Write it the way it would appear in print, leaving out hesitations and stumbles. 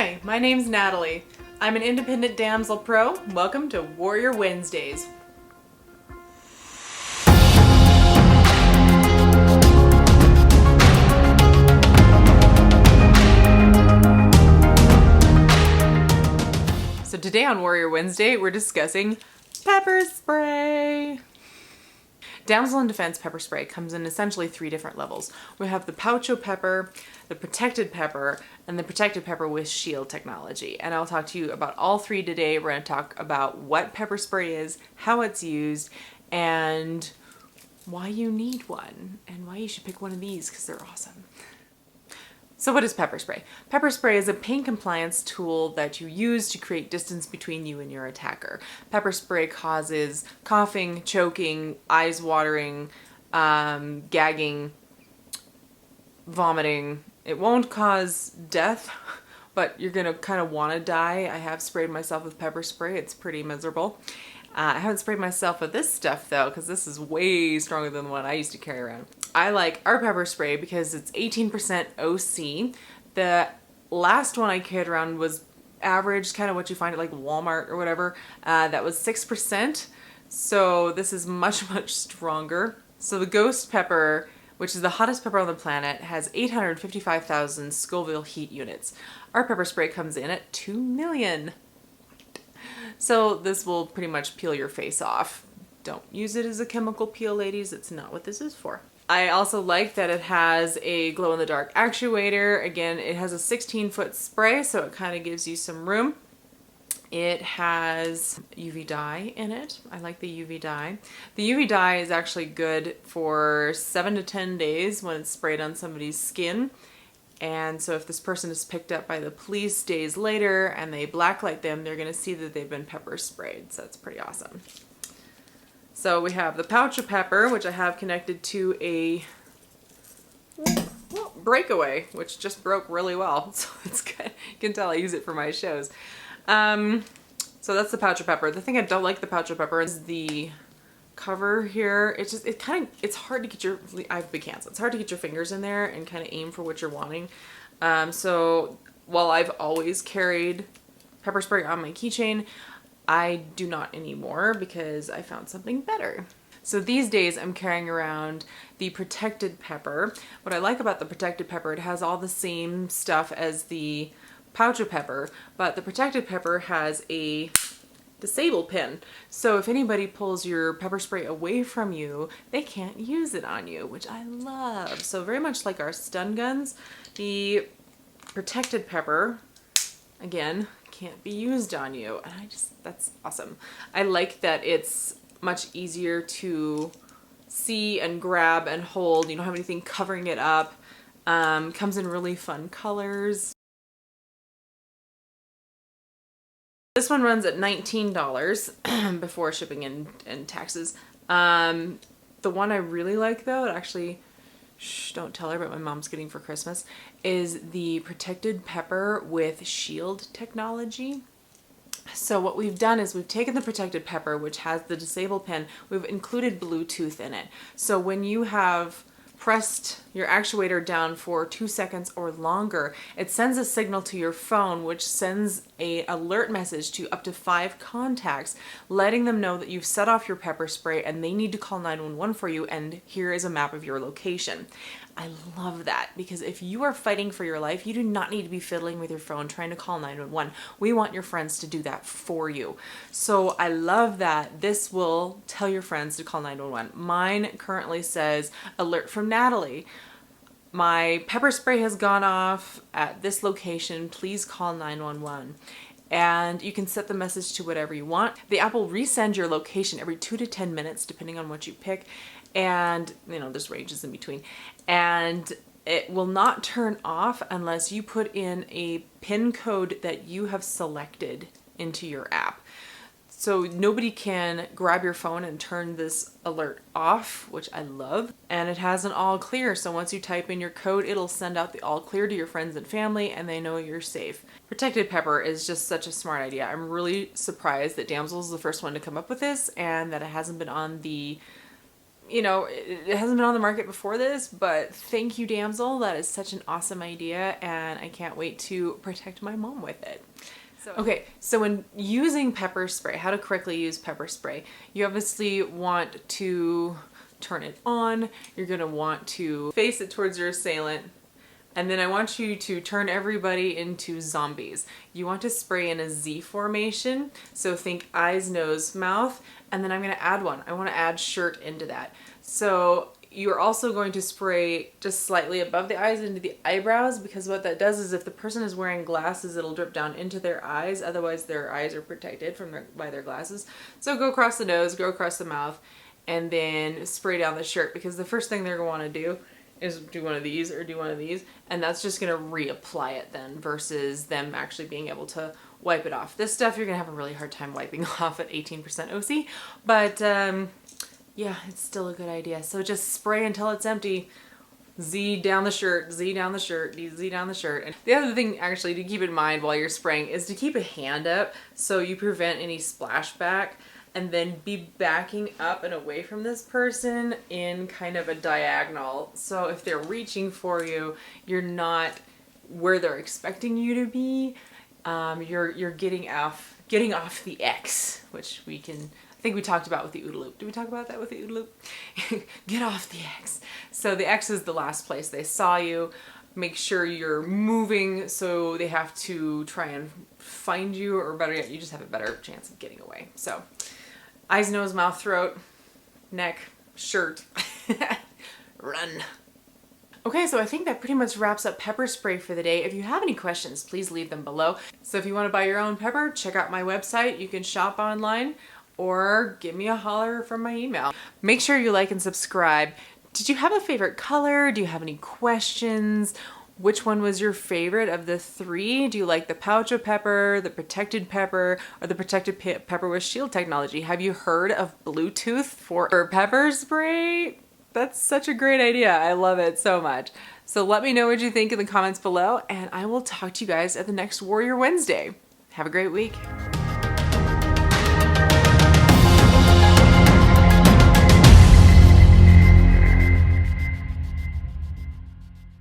Hi, my name's Natalie. I'm an independent Damsel Pro. Welcome to Warrior Wednesdays. So today on Warrior Wednesday, we're discussing pepper spray. Damsel in Defense pepper spray comes in essentially 3 different levels. We have the Poucho pepper, the protected pepper, and the protected pepper with shield technology. And I'll talk to you about all 3 today. We're going to talk about what pepper spray is, how it's used, and why you need one, and why you should pick one of these because they're awesome. So what is pepper spray? Pepper spray is a pain compliance tool that you use to create distance between you and your attacker. Pepper spray causes coughing, choking, eyes watering, gagging, vomiting. It won't cause death, but you're gonna kind of want to die. I have sprayed myself with pepper spray. It's pretty miserable. I haven't sprayed myself with this stuff though, because this is way stronger than the one I used to carry around. I like our pepper spray because it's 18% OC. The last one I carried around was average, kind of what you find at like Walmart or whatever. That was 6%. So this is much, much stronger. So the Ghost pepper, which is the hottest pepper on the planet, has 855,000 Scoville heat units. Our pepper spray comes in at 2 million. So this will pretty much peel your face off. Don't use it as a chemical peel, ladies. It's not what this is for. I also like that it has a glow-in-the-dark actuator. Again, it has a 16-foot spray, so it kind of gives you some room. It has UV dye in it. I like the UV dye. The UV dye is actually good for 7 to 10 days when it's sprayed on somebody's skin. And so if this person is picked up by the police days later and they blacklight them, they're going to see that they've been pepper sprayed. So that's pretty awesome. So we have the Poucho pepper, which I have connected to a breakaway, which just broke really well. So it's good. You can tell I use it for my shows. So that's the Poucho pepper. The thing I don't like the Poucho pepper is the cover here. It's hard to get your, I have big hands. It's hard to get your fingers in there and kind of aim for what you're wanting. So while I've always carried pepper spray on my keychain, I do not anymore because I found something better. So these days I'm carrying around the protected pepper. What I like about the protected pepper, it has all the same stuff as the Poucho pepper, but the protected pepper has a disable pin. So if anybody pulls your pepper spray away from you, they can't use it on you, which I love. So very much like our stun guns, the protected pepper, again, can't be used on you. And that's awesome. I like that it's much easier to see and grab and hold. You don't have anything covering it up. Comes in really fun colors. This one runs at $19 before shipping and taxes. The one I really like though, actually, don't tell her, but my mom's getting for Christmas, is the protected pepper with shield technology. So what we've done is we've taken the protected pepper, which has the disable pin, we've included Bluetooth in it. So when you have pressed your actuator down for 2 seconds or longer, it sends a signal to your phone, which sends an alert message to up to 5 contacts, letting them know that you've set off your pepper spray and they need to call 911 for you, and here is a map of your location. I love that, because if you are fighting for your life, you do not need to be fiddling with your phone trying to call 911. We want your friends to do that for you. So I love that this will tell your friends to call 911. Mine currently says, alert from Natalie. My pepper spray has gone off at this location. Please call 911. And you can set the message to whatever you want. The app will resend your location every 2 to 10 minutes, depending on what you pick. And, you know, there's ranges in between. And it will not turn off unless you put in a PIN code that you have selected into your app. So nobody can grab your phone and turn this alert off, which I love. And it has an all clear. So once you type in your code, it'll send out the all clear to your friends and family, and they know you're safe. Protected pepper is just such a smart idea. I'm really surprised that Damsel is the first one to come up with this and that it hasn't been on the you know, it hasn't been on the market before this, but thank you, Damsel. That is such an awesome idea, and I can't wait to protect my mom with it. Okay, so when using pepper spray, how to correctly use pepper spray, you obviously want to turn it on. You're gonna want to face it towards your assailant. And then I want you to turn everybody into zombies. You want to spray in a Z formation. So think eyes, nose, mouth, and then I'm gonna add one. I wanna add shirt into that. So you're also going to spray just slightly above the eyes into the eyebrows, because what that does is if the person is wearing glasses, it'll drip down into their eyes. Otherwise their eyes are protected by their glasses. So go across the nose, go across the mouth, and then spray down the shirt, because the first thing they're gonna wanna do is do one of these or do one of these, and that's just gonna reapply it then versus them actually being able to wipe it off. This stuff you're gonna have a really hard time wiping off at 18% OC, but yeah, it's still a good idea. So just spray until it's empty. Z down the shirt, Z down the shirt, Z down the shirt. And the other thing actually to keep in mind while you're spraying is to keep a hand up so you prevent any splashback, and then be backing up and away from this person in kind of a diagonal. So if they're reaching for you, you're not where they're expecting you to be. You're getting off the X, which I think we talked about with the OODA loop. Did we talk about that with the OODA loop? Get off the X. So the X is the last place they saw you. Make sure you're moving so they have to try and find you, or better yet, you just have a better chance of getting away. So eyes, nose, mouth, throat, neck, shirt, run. Okay, so I think that pretty much wraps up pepper spray for the day. If you have any questions, please leave them below. So if you want to buy your own pepper, check out my website. You can shop online or give me a holler from my email. Make sure you like and subscribe. Did you have a favorite color? Do you have any questions? Which one was your favorite of the three? Do you like the pouch of pepper, the protected pepper, or the protected pepper with shield technology? Have you heard of Bluetooth for pepper spray? That's such a great idea. I love it so much. So let me know what you think in the comments below, and I will talk to you guys at the next Warrior Wednesday. Have a great week.